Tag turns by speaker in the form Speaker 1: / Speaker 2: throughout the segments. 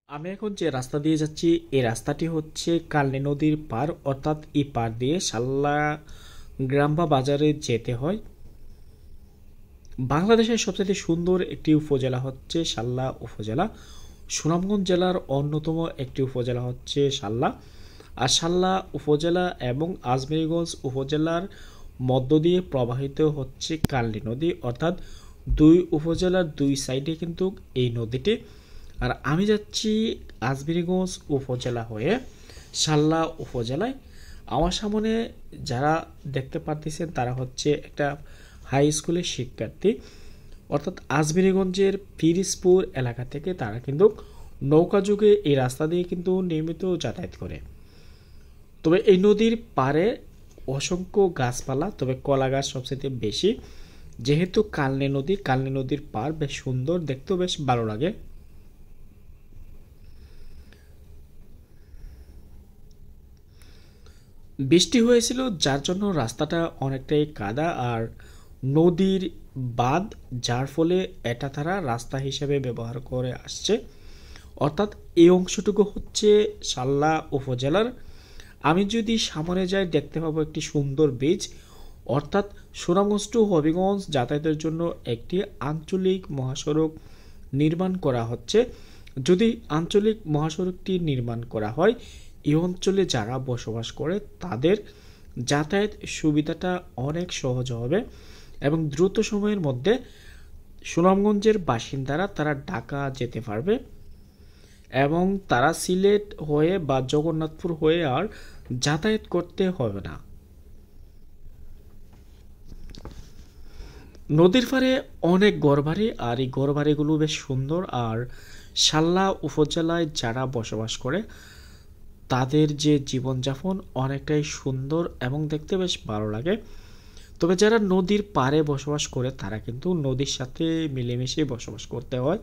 Speaker 1: আমি এখন যে রাস্তা দিয়ে যাচ্ছি এই রাস্তাটি হচ্ছে কালনী নদীর পার, অর্থাৎ এই পার দিয়ে শাল্লা গ্রাম বা বাজারে যেতে হয়। বাংলাদেশের সবচেয়ে সুন্দর একটি উপজেলা হচ্ছে শাল্লা উপজেলা। সুনামগঞ্জ জেলার অন্যতম একটি উপজেলা হচ্ছে শাল্লা। আর শাল্লা উপজেলা এবং আজমেরীগঞ্জ উপজেলার মধ্য দিয়ে প্রবাহিত হচ্ছে কালনী নদী, অর্থাৎ দুই উপজেলার দুই সাইডে কিন্তু এই নদীটি। আর আমি যাচ্ছি আজমেরীগঞ্জ উপজেলা হয়ে শাল্লা উপজেলায়। আমার সামনে যারা দেখতে পারতেছেন তারা হচ্ছে একটা হাই স্কুলের শিক্ষার্থী, অর্থাৎ আজমেরীগঞ্জের পিরিজপুর এলাকা থেকে তারা কিন্তু নৌকা যুগে এই রাস্তা দিয়ে কিন্তু নিয়মিত যাতায়াত করে। তবে এই নদীর পাড়ে অসংখ্য গাছপালা, তবে কলা গাছ সবচেয়ে বেশি। যেহেতু কালনী নদীর পাড় বেশ সুন্দর, দেখতেও বেশ ভালো লাগে। বৃষ্টি হয়েছিল যার জন্য রাস্তাটা অনেকটাই কাদা আর নদীর বাঁধ, যার ফলে এটা তারা রাস্তা হিসেবে ব্যবহার করে আসছে। অর্থাৎ এই অংশটুকু হচ্ছে শাল্লা উপজেলার। আমি যদি সামনে যাই দেখতে পাবো একটি সুন্দর ব্রিজ, অর্থাৎ সুনামগঞ্জ টু হবিগঞ্জ যাতায়াতের জন্য একটি আঞ্চলিক মহাসড়ক নির্মাণ করা হচ্ছে। যদি আঞ্চলিক মহাসড়কটি নির্মাণ করা হয়, এই অঞ্চলে যারা বসবাস করে তাদের যাতায়াত সুবিধাটা অনেক সহজ হবে এবং দ্রুত সময়ের মধ্যে সুনামগঞ্জের বাসিন্দারা তারা ঢাকা যেতে পারবে এবং তারা সিলেট হয়ে বা জগন্নাথপুর হয়ে আর যাতায়াত করতে হবে না। নদীর পাড়ে অনেক ঘরবাড়ি, আর এই ঘরবাড়িগুলো বেশ সুন্দর। আর শাল্লা উপজেলায় যারা বসবাস করে তাদের যে জীবনযাপন অনেকটাই সুন্দর এবং দেখতে বেশ ভালো লাগে। তবে যারা নদীর পাড়ে বসবাস করে তারা কিন্তু নদীর সাথে মিলেমিশে বসবাস করতে হয়।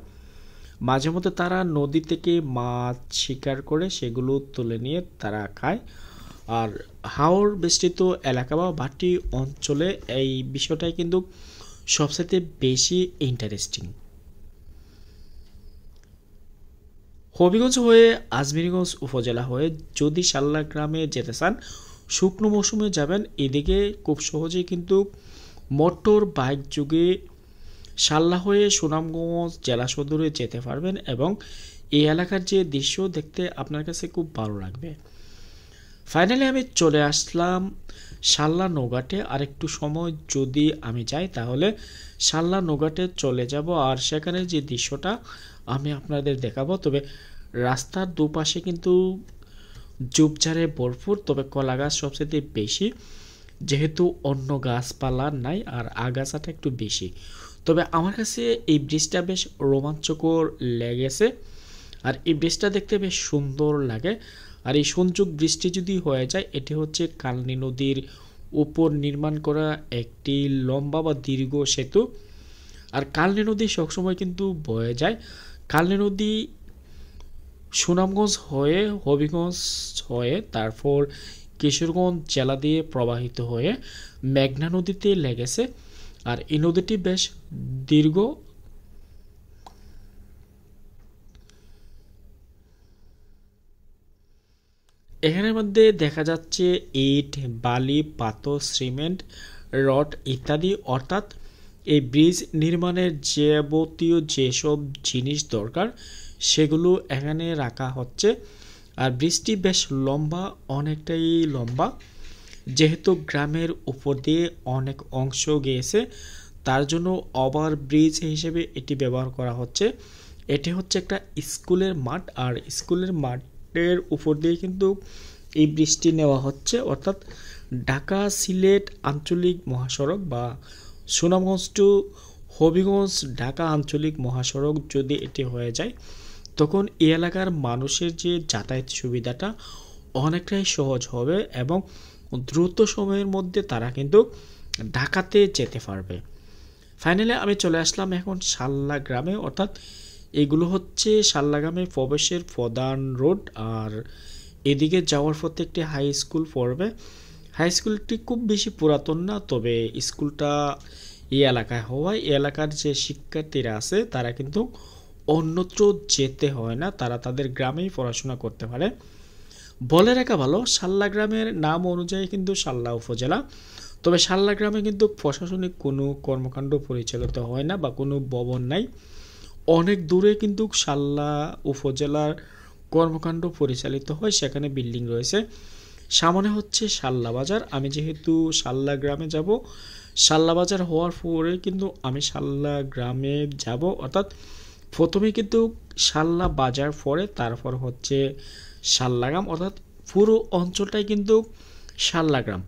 Speaker 1: মাঝে মধ্যে তারা নদী থেকে মাছ শিকার করে সেগুলো তুলে নিয়ে তারা খায়। আর হাওর বেষ্টিত এলাকা বা ভাটি অঞ্চলে এই বিষয়টাই কিন্তু সবচেয়ে বেশি ইন্টারেস্টিং। হবিগঞ্জ হয়ে আজমেরীগঞ্জ উপজেলা হয়ে যদি শাল্লা গ্রামে যেতে চান, শুকনো মৌসুমে যাবেন। এদিকে খুব সহজেই কিন্তু মোটর বাইক যুগে শাল্লা হয়ে সুনামগঞ্জ জেলা সদরে যেতে পারবেন এবং এই এলাকার যে দৃশ্য দেখতে আপনার কাছে খুব ভালো লাগবে। ফাইনালি আমি চলে আসলাম শাল্লা নৌঘাটে। আর একটু সময় যদি আমি যাই তাহলে শাল্লা নৌঘাটে চলে যাব আর সেখানে যে দৃশ্যটা আমি আপনাদের দেখাবো। তবে রাস্তার দুপাশে কিন্তু ঝোপঝাড়ে ভরপুর, তবে কলা গাছ সবচেয়ে বেশি, যেহেতু অন্য গাছপালা নাই আর আগাছাটা একটু বেশি। তবে আমার কাছে এই ব্রিজটা বেশ রোমাঞ্চকর লেগেছে আর এই ব্রিজটা দেখতে বেশ সুন্দর লাগে। আর এই সংযোগ ব্রিজটি যদি হয়ে যায়, এটি হচ্ছে কালনী নদীর উপর নির্মাণ করা একটি লম্বা বা দীর্ঘ সেতু। আর কালনী নদী সবসময় কিন্তু বয়ে যায়। কালনী নদী সুনামগঞ্জ হয়ে হবিগঞ্জ হয়ে তারপর কিশোরগঞ্জ জেলা দিয়ে প্রবাহিত হয়ে মেঘনা নদীতে লেগেছে। আর এই নদীটি বেশ দীর্ঘ। এখানের মধ্যে দেখা যাচ্ছে ইট, বালি, পাথর, সিমেন্ট, রড ইত্যাদি। অর্থাৎ এই ব্রিজ নির্মাণের যাবতীয় যেসব জিনিস দরকার সেগুলো এখানে রাখা হচ্ছে। আর ব্রিজটি বেশ লম্বা, অনেকটাই লম্বা। যেহেতু গ্রামের উপর দিয়ে অনেক অংশ গিয়েছে তার জন্য ওভার ব্রিজ হিসেবে এটি ব্যবহার করা হচ্ছে। এটি হচ্ছে একটা স্কুলের মাঠ, আর স্কুলের মাঠের উপর দিয়ে কিন্তু এই ব্রিজটি নেওয়া হচ্ছে। অর্থাৎ ঢাকা সিলেট আঞ্চলিক মহাসড়ক বা সুনামগঞ্জ টু হবিগঞ্জ ঢাকা আঞ্চলিক মহাসড়ক যদি এটি হয়ে যায়, তখন এই এলাকার মানুষের যে যাতায়াত সুবিধাটা অনেকটাই সহজ হবে এবং দ্রুত সময়ের মধ্যে তারা কিন্তু ঢাকাতে যেতে পারবে। ফাইনালি আমি চলে আসলাম এখন শাল্লা গ্রামে। অর্থাৎ এগুলো হচ্ছে শাল্লা গ্রামে প্রবেশের প্রধান রোড। আর এদিকে যাওয়ার পথে একটি হাই স্কুল পড়বে। হাই স্কুলটি খুব বেশি পুরাতন না, তবে স্কুলটা এই এলাকায় হওয়ায় এই এলাকার যে শিক্ষার্থীরা আছে তারা কিন্তু অন্যত্র যেতে হয় না, তারা তাদের গ্রামেই পড়াশোনা করতে পারে। বলে রাখা ভালো, শাল্লা গ্রামের নাম অনুযায়ী কিন্তু শাল্লা উপজেলা, তবে শাল্লা গ্রামে কিন্তু প্রশাসনিক কোনো কর্মকাণ্ড পরিচালিত হয় না বা কোনো ভবন নাই। অনেক দূরে কিন্তু শাল্লা উপজেলার কর্মকাণ্ড পরিচালিত হয়, সেখানে বিল্ডিং রয়েছে। সামনে হচ্ছে শাল্লা বাজার। আমি যেহেতু শাল্লা গ্রামে যাব, শাল্লা বাজার হওয়ার পরে কিন্তু আমি শাল্লা গ্রামে যাব, অর্থাৎ প্রথমে কিন্তু শাল্লা বাজার পরে তারপর হচ্ছে শাল্লা গ্রাম, অর্থাৎ পুরো অঞ্চলটাই কিন্তু শাল্লা গ্রাম।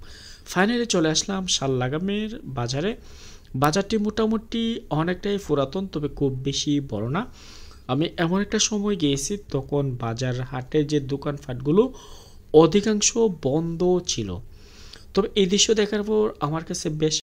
Speaker 1: ফাইনালি চলে আসলাম শাল্লা গ্রামের বাজারে। বাজারটি মোটামুটি অনেকটাই পুরাতন, তবে খুব বেশি বড় না। আমি এমন একটা সময় গিয়েছি তখন বাজার হাটের যে দোকানপাটগুলো অধিকাংশ বন্ধ ছিল। তবে এই দৃশ্য দেখার পর আমার কাছে বেশ